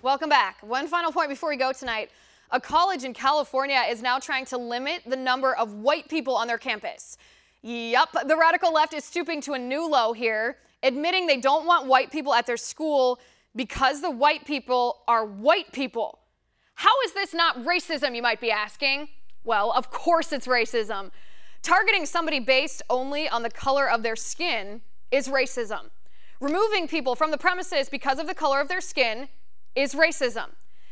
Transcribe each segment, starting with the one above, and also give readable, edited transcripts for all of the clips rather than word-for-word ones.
Welcome back. One final point before we go tonight. A college in California is now trying to limit the number of white people on their campus. Yup, the radical left is stooping to a new low here, admitting they don't want white people at their school because the white people are white people. How is this not racism, you might be asking? Well, of course it's racism. Targeting somebody based only on the color of their skin is racism. Removing people from the premises because of the color of their skin is racism.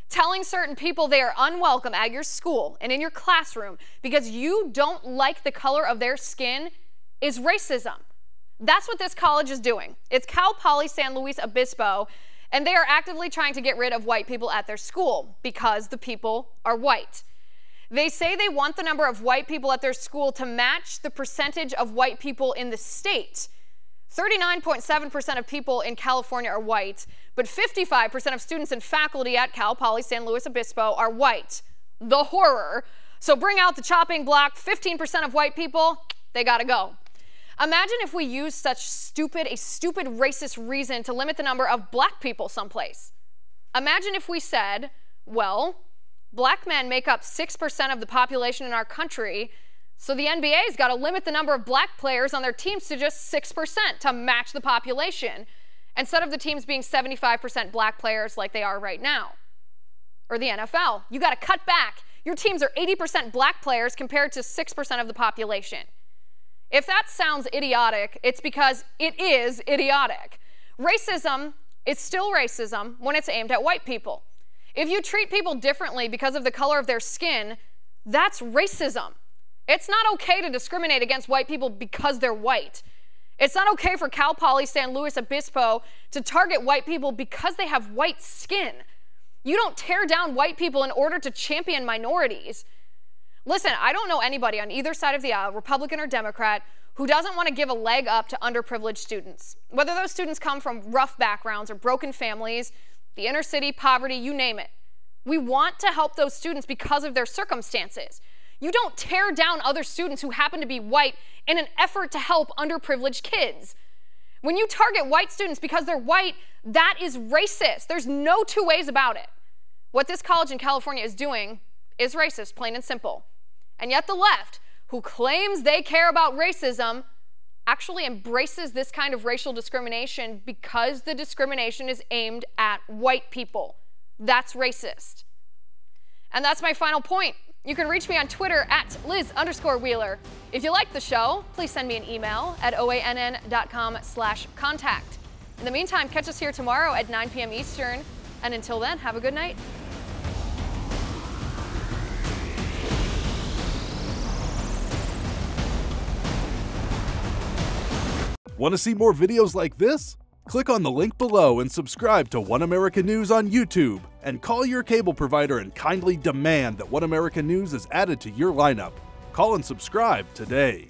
Telling certain people they are unwelcome at your school and in your classroom because you don't like the color of their skin is racism. That's what this college is doing. It's Cal Poly San Luis Obispo, and they are actively trying to get rid of white people at their school because the people are white. They say they want the number of white people at their school to match the percentage of white people in the state. 39.7% of people in California are white, but 55% of students and faculty at Cal Poly San Luis Obispo are white. The horror. So bring out the chopping block. 15% of white people, they gotta go. Imagine if we used such a stupid racist reason to limit the number of black people someplace. Imagine if we said, well, black men make up 6% of the population in our country, so the NBA's got to limit the number of black players on their teams to just 6% to match the population, instead of the teams being 75% black players like they are right now. Or the NFL, you got to cut back. Your teams are 80% black players compared to 6% of the population. If that sounds idiotic, it's because it is idiotic. Racism is still racism when it's aimed at white people. If you treat people differently because of the color of their skin, that's racism. It's not okay to discriminate against white people because they're white. It's not okay for Cal Poly San Luis Obispo to target white people because they have white skin. You don't tear down white people in order to champion minorities. Listen, I don't know anybody on either side of the aisle, Republican or Democrat, who doesn't want to give a leg up to underprivileged students. Whether those students come from rough backgrounds or broken families, the inner city, poverty, you name it. We want to help those students because of their circumstances. You don't tear down other students who happen to be white in an effort to help underprivileged kids. When you target white students because they're white, that is racist. There's no two ways about it. What this college in California is doing is racist, plain and simple. And yet the left, who claims they care about racism, actually embraces this kind of racial discrimination because the discrimination is aimed at white people. That's racist. And that's my final point. You can reach me on Twitter at Liz_Wheeler. If you like the show, please send me an email at oann.com/contact. In the meantime, catch us here tomorrow at 9 p.m. Eastern. And until then, have a good night. Want to see more videos like this? Click on the link below and subscribe to One America News on YouTube, and call your cable provider and kindly demand that One America News is added to your lineup. Call and subscribe today.